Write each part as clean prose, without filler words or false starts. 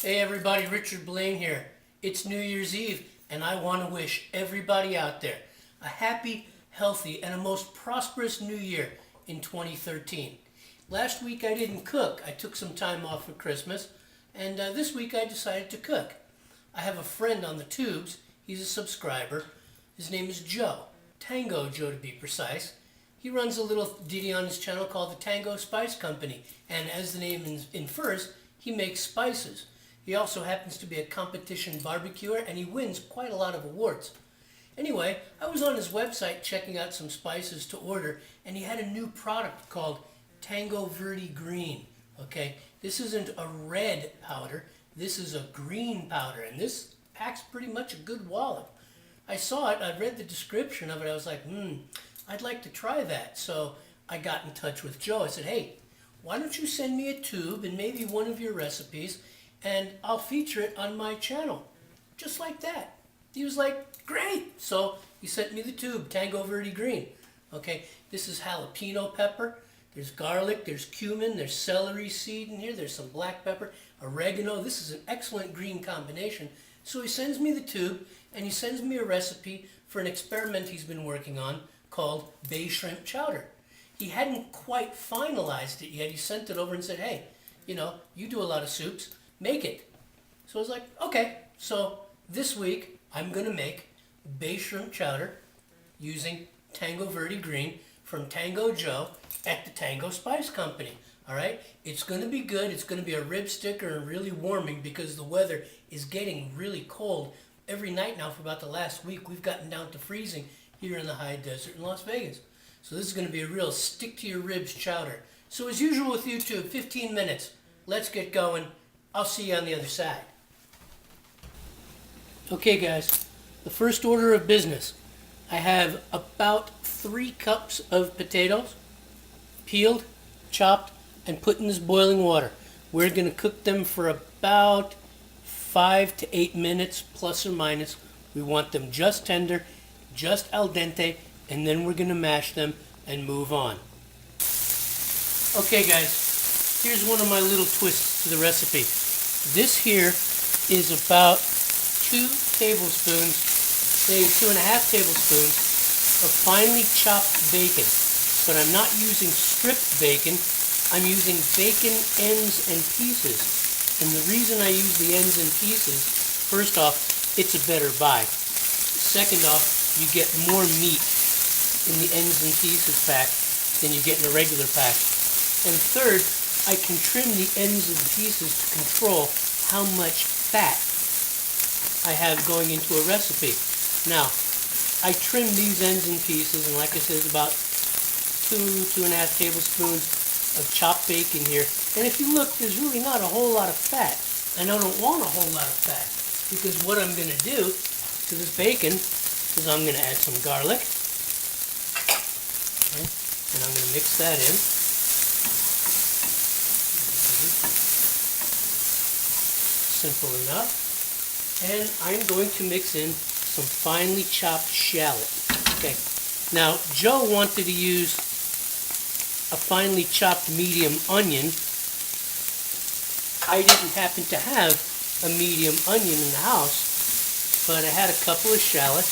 Hey everybody, Richard Blaine here. It's New Year's Eve, and I want to wish everybody out there a happy, healthy, and a most prosperous new year in 2013. Last week I didn't cook. I took some time off for Christmas, and this week I decided to cook. I have a friend on the tubes. He's a subscriber. His name is Joe. Tango Joe to be precise. He runs a little ditty on his channel called the Tango Spice Company, and as the name infers, he makes spices. He also happens to be a competition barbecuer, and he wins quite a lot of awards. Anyway, I was on his website checking out some spices to order, and he had a new product called Tango Verde Green. Okay, this isn't a red powder, this is a green powder, and this packs pretty much a good wallop. I saw it, I read the description of it, I was like, I'd like to try that. So I got in touch with Joe. I said, hey, why don't you send me a tube and maybe one of your recipes, and I'll feature it on my channel. Just like that. He was like, great. So he sent me the tube, Tango Verde Green. Okay, this is jalapeno pepper. There's garlic, there's cumin, there's celery seed in here, there's some black pepper, oregano. This is an excellent green combination. So he sends me the tube, and he sends me a recipe for an experiment he's been working on called bay shrimp chowder. He hadn't quite finalized it yet. He sent it over and said, hey, you do a lot of soups, make it. So I was like, okay. So this week, I'm going to make bay shrimp chowder using Tango Verde Green from Tango Joe at the Tango Spice Company. All right? It's going to be good. It's going to be a rib sticker and really warming because the weather is getting really cold. Every night now for about the last week, we've gotten down to freezing here in the high desert in Las Vegas. So this is going to be a real stick-to-your-ribs chowder. So as usual with YouTube, 15 minutes. Let's get going. I'll see you on the other side. Okay guys, the first order of business. I have about 3 cups of potatoes, peeled, chopped, and put in this boiling water. We're going to cook them for about 5 to 8 minutes, plus or minus. We want them just tender, just al dente, and then we're going to mash them and move on. Okay guys, here's one of my little twists to the recipe. This here is about 2 tablespoons, say 2.5 tablespoons of finely chopped bacon. But I'm not using stripped bacon, I'm using bacon ends and pieces. And the reason I use the ends and pieces, first off, it's a better buy. Second off, you get more meat in the ends and pieces pack than you get in a regular pack. And third, I can trim the ends and pieces to control how much fat I have going into a recipe. Now, I trim these ends and pieces, and like I said, it's about 2.5 tablespoons of chopped bacon here. And if you look, there's really not a whole lot of fat. And I don't want a whole lot of fat, because what I'm going to do to this bacon is I'm going to add some garlic. Okay, and I'm going to mix that in. Simple enough. And I'm going to mix in some finely chopped shallot. Okay. Now, Joe wanted to use a finely chopped medium onion. I didn't happen to have a medium onion in the house, but I had a couple of shallots,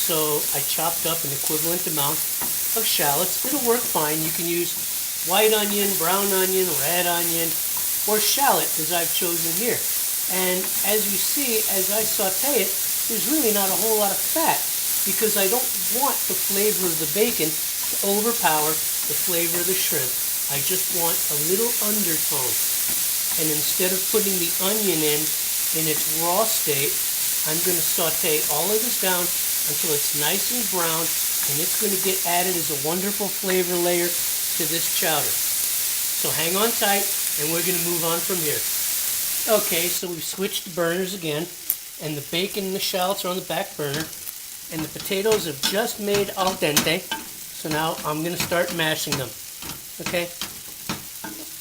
so I chopped up an equivalent amount of shallots. It'll work fine. You can use white onion, brown onion, red onion, or shallot, as I've chosen here. And as you see, as I saute it, there's really not a whole lot of fat because I don't want the flavor of the bacon to overpower the flavor of the shrimp. I just want a little undertone. And instead of putting the onion in its raw state, I'm going to saute all of this down until it's nice and brown, and it's going to get added as a wonderful flavor layer to this chowder. So hang on tight, and we're going to move on from here. Okay, so we've switched the burners again, and the bacon and the shallots are on the back burner, and the potatoes have just made al dente, so now I'm going to start mashing them. Okay?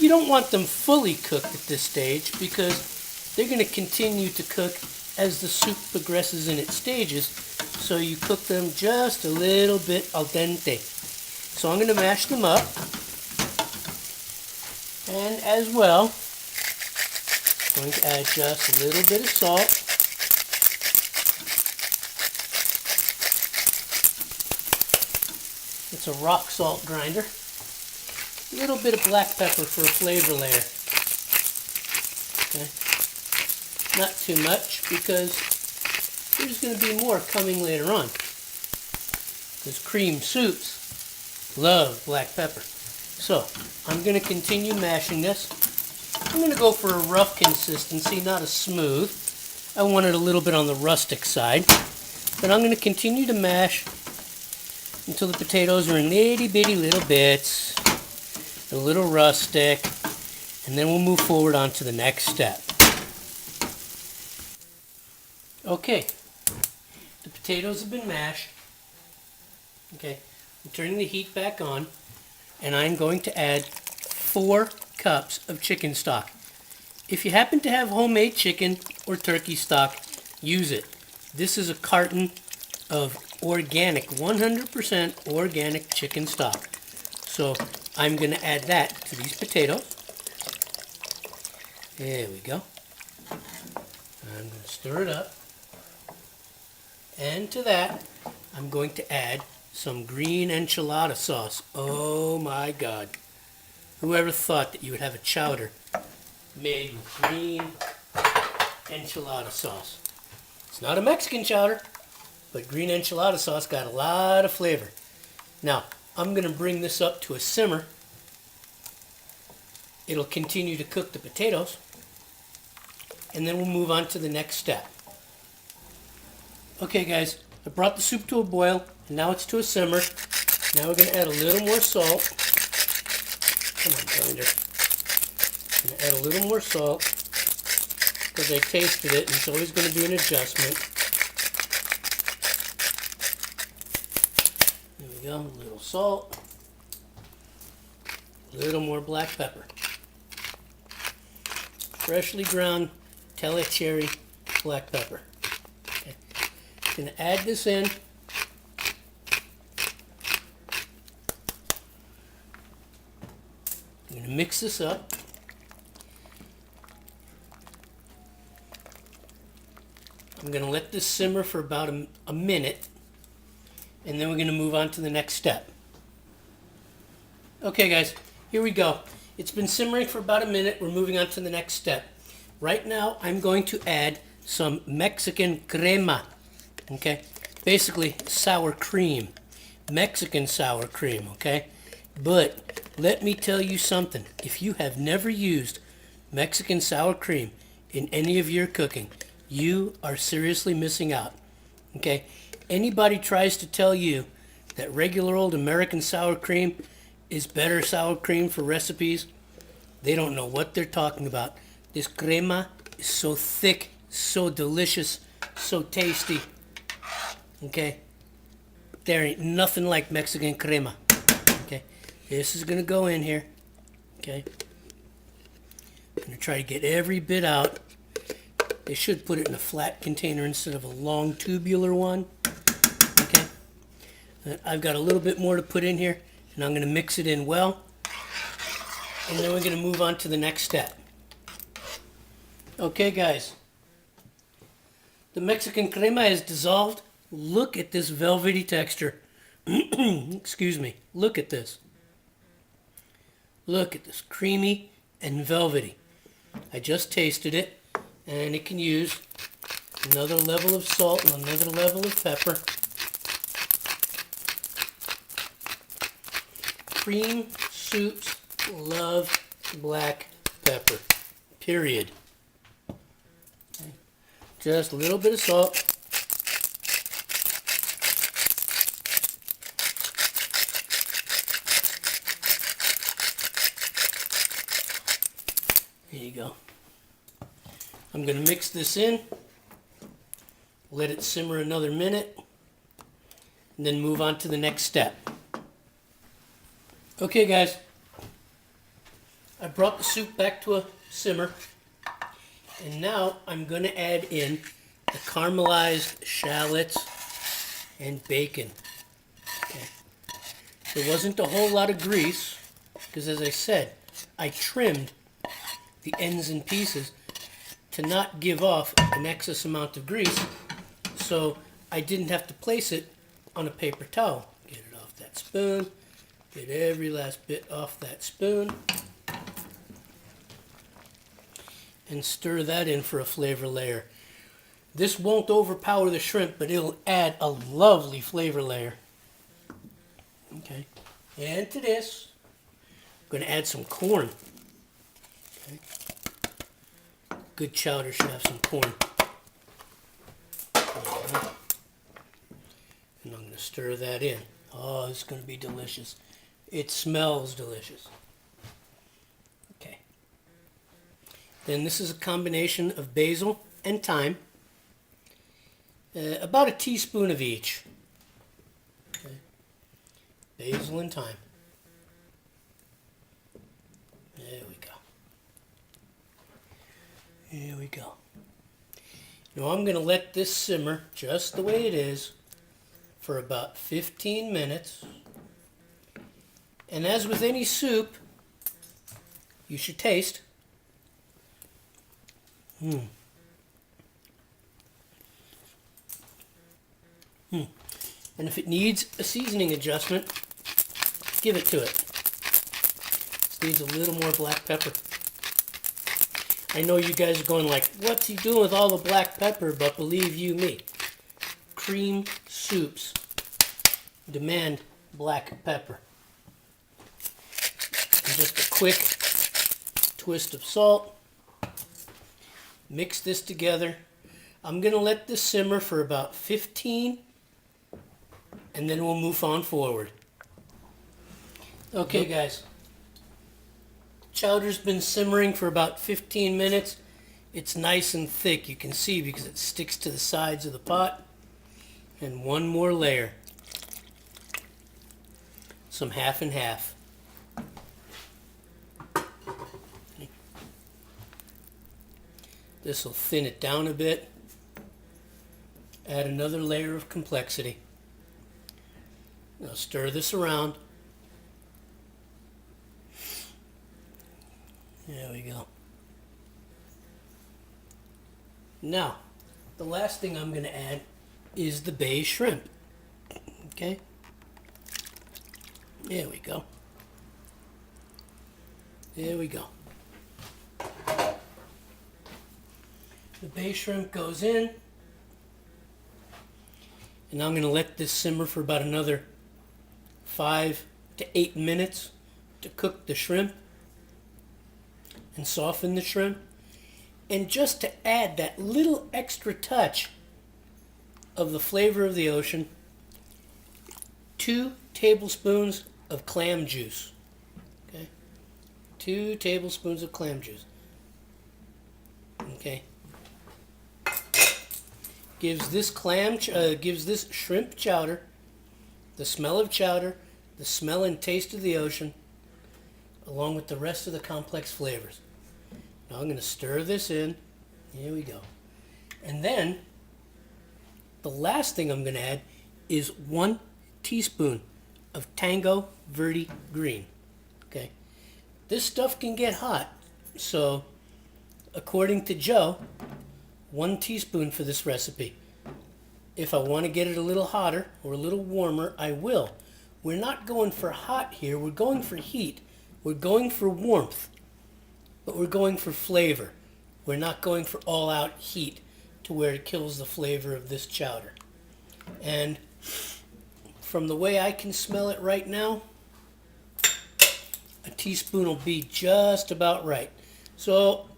You don't want them fully cooked at this stage because they're going to continue to cook as the soup progresses in its stages, so you cook them just a little bit al dente. So I'm going to mash them up, and as well, going to add just a little bit of salt. It's a rock salt grinder. A little bit of black pepper for a flavor layer. Okay. Not too much because there's going to be more coming later on. Because cream soups love black pepper. So I'm going to continue mashing this. I'm going to go for a rough consistency, not a smooth. I want it a little bit on the rustic side. But I'm going to continue to mash until the potatoes are in itty bitty little bits, a little rustic, and then we'll move forward on to the next step. Okay, the potatoes have been mashed. Okay, I'm turning the heat back on, and I'm going to add 4 cups of chicken stock. If you happen to have homemade chicken or turkey stock, use it. This is a carton of organic, 100% organic chicken stock. So I'm going to add that to these potatoes. There we go. I'm going to stir it up. And to that, I'm going to add some green enchilada sauce. Oh my God. Whoever thought that you would have a chowder made with green enchilada sauce? It's not a Mexican chowder, but green enchilada sauce got a lot of flavor. Now, I'm going to bring this up to a simmer. It'll continue to cook the potatoes, and then we'll move on to the next step. Okay guys, I brought the soup to a boil, and now it's to a simmer. Now we're going to add a little more salt. Come on, grinder. I'm going to add a little more salt, because I tasted it, and it's always going to be an adjustment. There we go, a little salt, a little more black pepper. Freshly ground Telecherry black pepper. Okay. I'm going to add this in. I'm going to mix this up. I'm going to let this simmer for about a minute, and then we're going to move on to the next step. Okay guys, here we go. It's been simmering for about a minute. We're moving on to the next step. Right now, I'm going to add some Mexican crema. Okay? Basically, sour cream. Mexican sour cream, okay? But let me tell you something. If you have never used Mexican sour cream in any of your cooking, you are seriously missing out. Okay? Anybody tries to tell you that regular old American sour cream is better sour cream for recipes, they don't know what they're talking about. This crema is so thick, so delicious, so tasty. Okay? There ain't nothing like Mexican crema. Okay? This is going to go in here. Okay? I'm going to try to get every bit out. They should put it in a flat container instead of a long tubular one. Okay? I've got a little bit more to put in here, and I'm going to mix it in well. And then we're going to move on to the next step. Okay, guys. The Mexican crema is dissolved. Look at this velvety texture. Excuse me. Look at this. Look at this. Creamy and velvety. I just tasted it, and it can use another level of salt and another level of pepper. Cream soups love black pepper. Period. Okay. Just a little bit of salt. There you go. I'm going to mix this in, let it simmer another minute, and then move on to the next step. Okay guys, I brought the soup back to a simmer, and now I'm going to add in the caramelized shallots and bacon. Okay. There wasn't a whole lot of grease, because as I said, I trimmed the ends and pieces to not give off an excess amount of grease, so I didn't have to place it on a paper towel. Get it off that spoon, get every last bit off that spoon, and stir that in for a flavor layer. This won't overpower the shrimp, but it'll add a lovely flavor layer. Okay, and to this, I'm going to add some corn. Okay. Good chowder should have some corn. And I'm going to stir that in. Oh, it's going to be delicious. It smells delicious. Okay. Then this is a combination of basil and thyme. About a teaspoon of each. Okay. Basil and thyme. There we go. Here we go. Now I'm going to let this simmer just the way it is for about 15 minutes. And as with any soup, you should taste. And if it needs a seasoning adjustment, give it to it. This needs a little more black pepper. I know you guys are going like, what's he doing with all the black pepper? But believe you me, cream soups demand black pepper. And just a quick twist of salt. Mix this together. I'm going to let this simmer for about 15, and then we'll move on forward. Okay, guys. Chowder's been simmering for about 15 minutes. It's nice and thick, you can see, because it sticks to the sides of the pot. And one more layer. Some half and half. This will thin it down a bit. Add another layer of complexity. Now stir this around. There we go. Now, the last thing I'm going to add is the bay shrimp. Okay? There we go. There we go. The bay shrimp goes in. And I'm going to let this simmer for about another 5 to 8 minutes to cook the shrimp and soften the shrimp. And just to add that little extra touch of the flavor of the ocean, 2 tablespoons of clam juice. Okay? 2 tablespoons of clam juice. Okay? Gives this shrimp chowder the smell of chowder, the smell and taste of the ocean, along with the rest of the complex flavors. Now I'm going to stir this in. Here we go. And then the last thing I'm going to add is 1 teaspoon of Tango Verde Green. Okay. This stuff can get hot, so according to Joe, 1 teaspoon for this recipe. If I want to get it a little hotter or a little warmer, I will. We're not going for hot here. We're going for heat. We're going for warmth. But we're going for flavor. We're not going for all-out heat to where it kills the flavor of this chowder. And from the way I can smell it right now, a teaspoon will be just about right. So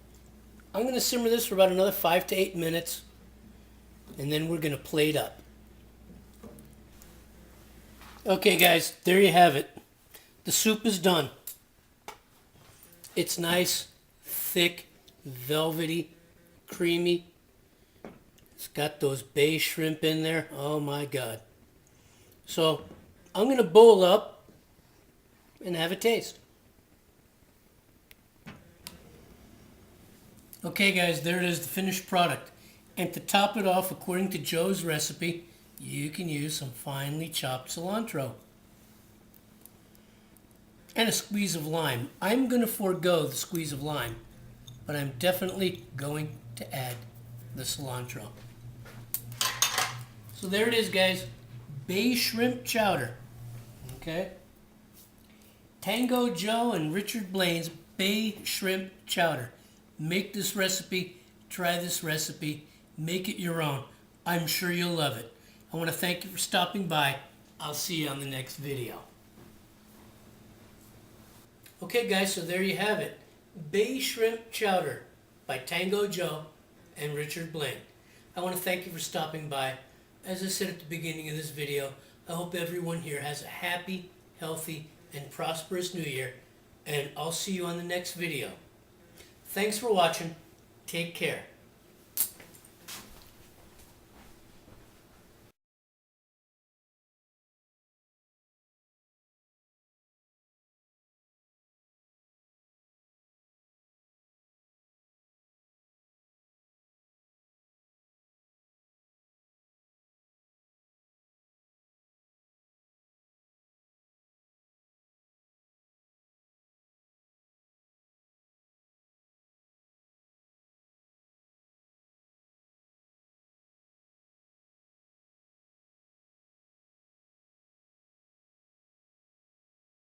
I'm going to simmer this for about another 5 to 8 minutes, and then we're going to plate up. Okay, guys, there you have it. The soup is done. It's nice, thick, velvety, creamy. It's got those bay shrimp in there. Oh my God. So I'm going to bowl up and have a taste. Okay guys, there it is, the finished product. And to top it off, according to Joe's recipe, you can use some finely chopped cilantro. And a squeeze of lime. I'm going to forego the squeeze of lime, but I'm definitely going to add the cilantro. So there it is, guys. Bay shrimp chowder. Okay? Tango Joe and Richard Blaine's Bay shrimp chowder. Make this recipe. Try this recipe. Make it your own. I'm sure you'll love it. I want to thank you for stopping by. I'll see you on the next video. Okay, guys, so there you have it. Bay shrimp chowder by Tango Joe and Richard Blaine. I want to thank you for stopping by. As I said at the beginning of this video, I hope everyone here has a happy, healthy, and prosperous new year, and I'll see you on the next video. Thanks for watching. Take care.